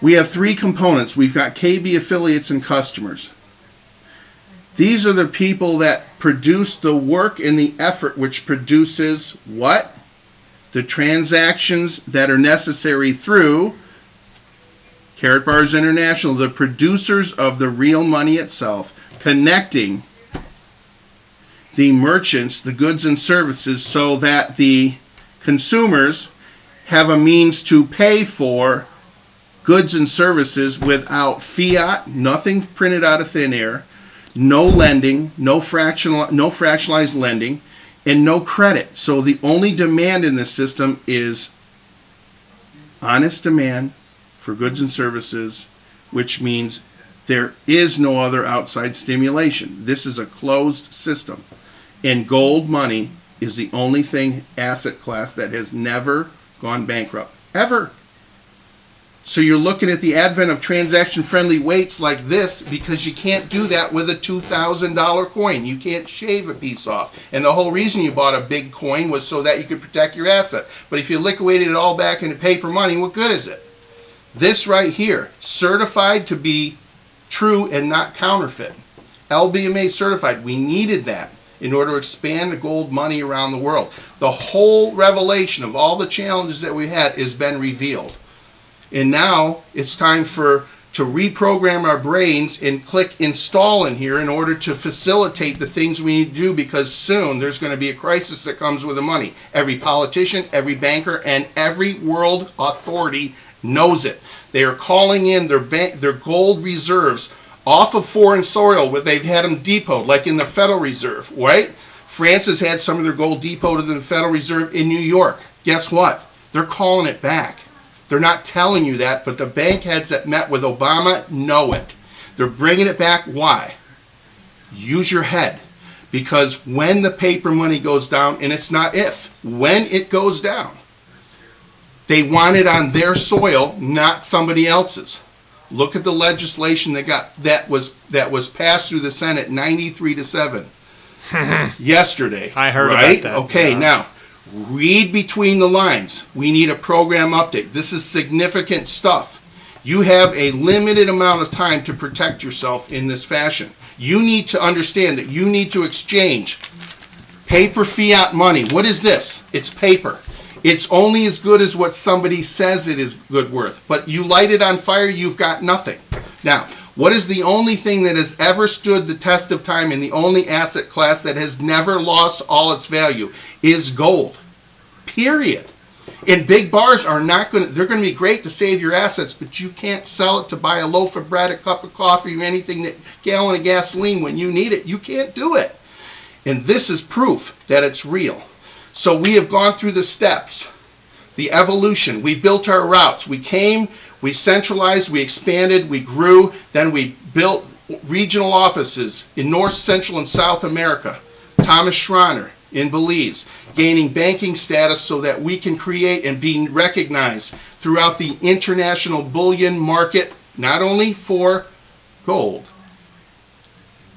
We have three components. We've got KB affiliates and customers. These are the people that produce the work and the effort which produces what? The transactions that are necessary through Karatbars International, the producers of the real money itself, connecting the merchants, the goods and services, so that the consumers have a means to pay for goods and services without fiat, nothing printed out of thin air, no lending, no fractionalized lending, and no credit. So the only demand in this system is honest demand for goods and services, which means there is no other outside stimulation. This is a closed system. And gold money is the only asset class that has never gone bankrupt. Ever. So you're looking at the advent of transaction-friendly weights like this because you can't do that with a $2,000 coin. You can't shave a piece off. And the whole reason you bought a big coin was so that you could protect your asset. But if you liquidated it all back into paper money, what good is it? This right here, certified to be true and not counterfeit. LBMA certified. We needed that in order to expand the gold money around the world. The whole revelation of all the challenges that we had has been revealed. And now it's time to reprogram our brains and click install in here in order to facilitate the things we need to do, because soon there's going to be a crisis that comes with the money. Every politician, every banker, and every world authority knows it. They are calling in their gold reserves off of foreign soil where they've had them depoted, like in the Federal Reserve, right? France has had some of their gold depoted in the Federal Reserve in New York. Guess what? They're calling it back. They're not telling you that, but the bank heads that met with Obama know it. They're bringing it back. Why? Use your head. Because when the paper money goes down, and it's not if, when it goes down, they want it on their soil, not somebody else's. Look at the legislation that was passed through the Senate 93-7 yesterday. I heard right? about that. Okay, yeah. Now read between the lines. We need a program update. This is significant stuff. You have a limited amount of time to protect yourself in this fashion. You need to understand that you need to exchange paper fiat money. What is this? It's paper. It's only as good as what somebody says it is good worth. But you light it on fire, you've got nothing. Now, what is the only thing that has ever stood the test of time and the only asset class that has never lost all its value is gold. Period. And big bars are not going to, they're going to be great to save your assets, but you can't sell it to buy a loaf of bread, a cup of coffee, or anything, that gallon of gasoline when you need it. You can't do it. And this is proof that it's real. So we have gone through the steps, the evolution. We built our routes. We came, we centralized, we expanded, we grew, then we built regional offices in North, Central, and South America. Thomas Schreiner in Belize, gaining banking status so that we can create and be recognized throughout the international bullion market, not only for gold,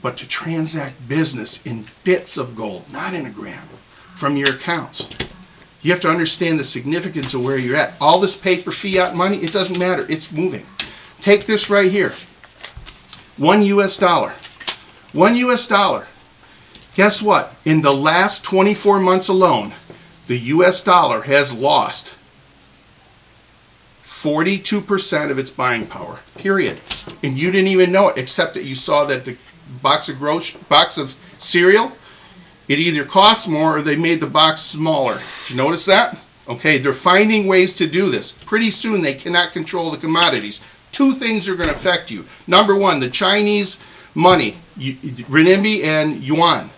but to transact business in bits of gold, not in a gram, from your accounts. You have to understand the significance of where you're at. All this paper fiat money, it doesn't matter. It's moving. Take this right here. $1 US. $1 US. Guess what? In the last 24 months alone, the US dollar has lost 42% of its buying power. Period. And you didn't even know it, except that you saw that the box of cereal, it either costs more or they made the box smaller. Did you notice that? Okay, they're finding ways to do this. Pretty soon they cannot control the commodities. Two things are going to affect you. Number one, the Chinese money, renminbi and yuan.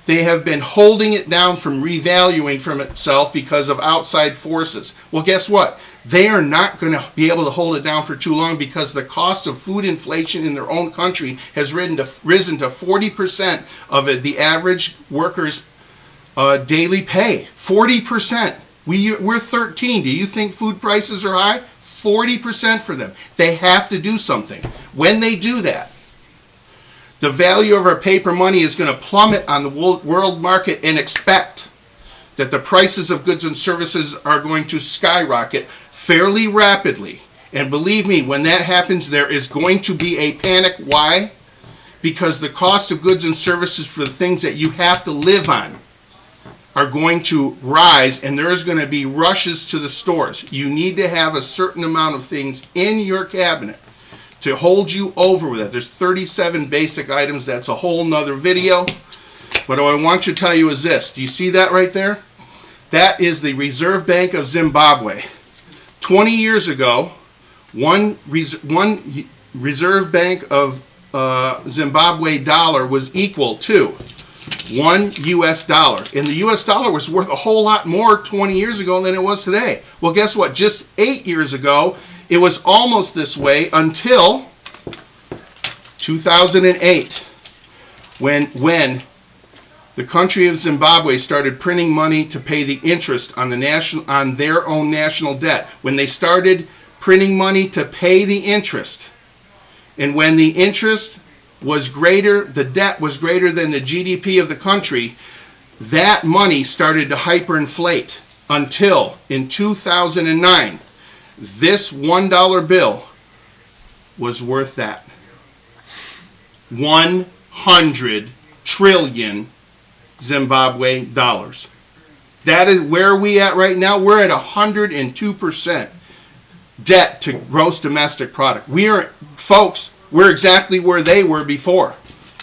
They have been holding it down from revaluing from itself because of outside forces. Well, guess what? They are not going to be able to hold it down for too long because the cost of food inflation in their own country has risen to 40% of the average worker's daily pay. 40%. We're 13. Do you think food prices are high? 40% for them. They have to do something. When they do that, the value of our paper money is going to plummet on the world market, and expect that the prices of goods and services are going to skyrocket fairly rapidly. And believe me, when that happens, there is going to be a panic. Why? Because the cost of goods and services for the things that you have to live on are going to rise, and there's going to be rushes to the stores. You need to have a certain amount of things in your cabinet to hold you over with it. There's 37 basic items. That's a whole nother video. But what I want you to tell you is this. Do you see that right there? That is the Reserve Bank of Zimbabwe. 20 years ago, one Reserve Bank of Zimbabwe dollar was equal to $1 US. And the US dollar was worth a whole lot more 20 years ago than it was today. Well, guess what? Just 8 years ago, it was almost this way until 2008, when the country of Zimbabwe started printing money to pay the interest on their own national debt. When they started printing money to pay the interest, and when the interest was greater, the debt was greater than the GDP of the country, that money started to hyperinflate until in 2009, this $1 bill was worth that. 100 trillion Zimbabwe dollars. That is where we at right now. We're at 102% debt to gross domestic product. Folks, we're exactly where they were before.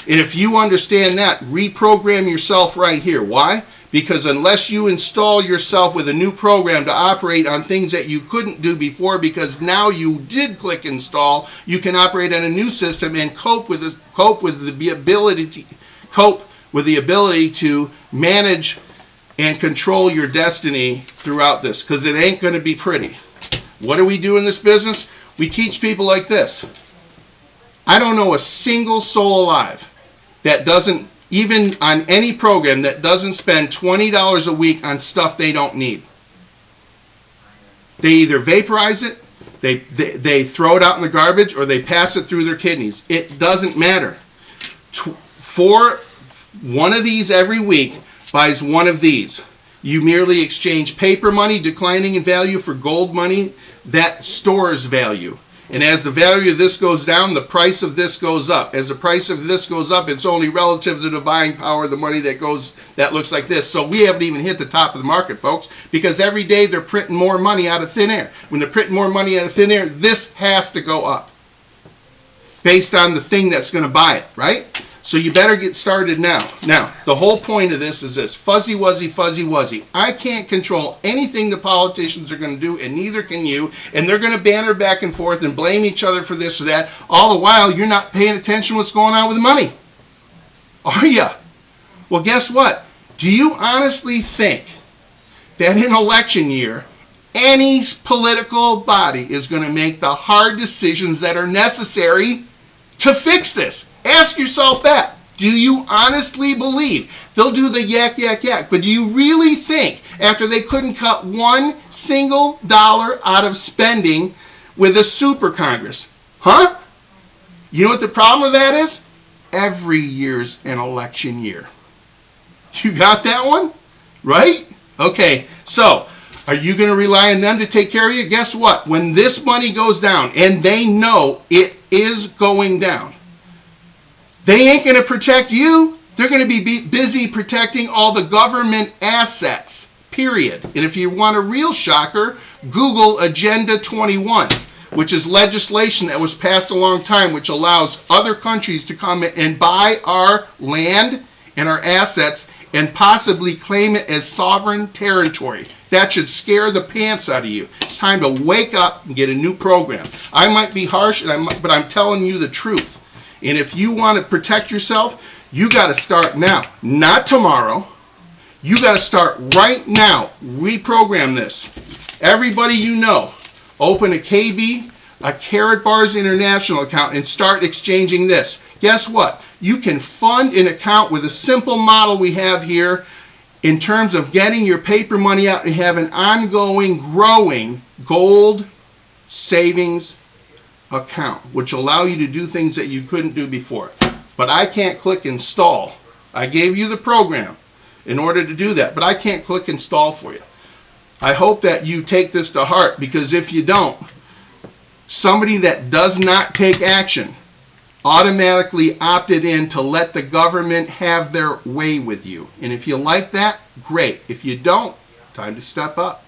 And if you understand that, reprogram yourself right here. Why? Because unless you install yourself with a new program to operate on things that you couldn't do before, because now you did click install, you can operate on a new system and cope with the ability to manage and control your destiny throughout this, because it ain't going to be pretty. What do we do in this business? We teach people like this. I don't know a single soul alive that doesn't, even on any program, that doesn't spend $20 a week on stuff they don't need. They either vaporize it, they throw it out in the garbage, or they pass it through their kidneys. It doesn't matter. For one of these every week buys one of these. You merely exchange paper money declining in value for gold money that stores value. And as the value of this goes down, the price of this goes up. As the price of this goes up, it's only relative to the buying power of the money that looks like this. So we haven't even hit the top of the market, folks, because every day they're printing more money out of thin air. When they're printing more money out of thin air, this has to go up based on the thing that's going to buy it, right? So you better get started now. Now, the whole point of this is this. Fuzzy wuzzy, fuzzy wuzzy. I can't control anything the politicians are going to do, and neither can you. And they're going to banter back and forth and blame each other for this or that. All the while, you're not paying attention to what's going on with the money. Are you? Well, guess what? Do you honestly think that in election year, any political body is going to make the hard decisions that are necessary to fix this? Ask yourself that. Do you honestly believe they'll do the yak, yak, yak? But do you really think after they couldn't cut one single dollar out of spending with a super Congress? Huh? You know what the problem with that is? Every year's an election year. You got that one? Right? Okay, so are you going to rely on them to take care of you? Guess what? When this money goes down, and they know it is going down, they ain't going to protect you. They're going to be busy protecting all the government assets, period. And if you want a real shocker, Google Agenda 21, which is legislation that was passed a long time, which allows other countries to come and buy our land and our assets and possibly claim it as sovereign territory. That should scare the pants out of you. It's time to wake up and get a new program. I might be harsh, but I'm telling you the truth. And if you want to protect yourself, you got to start now, not tomorrow. You got to start right now. Reprogram this. Everybody you know, open a KB, a Carrot Bars International account, and start exchanging this. Guess what? You can fund an account with a simple model we have here in terms of getting your paper money out and have an ongoing, growing gold savings account, which will allow you to do things that you couldn't do before. But I can't click install. I gave you the program in order to do that, but I can't click install for you. I hope that you take this to heart, because if you don't, somebody that does not take action automatically opted in to let the government have their way with you. And if you like that, great. If you don't, time to step up.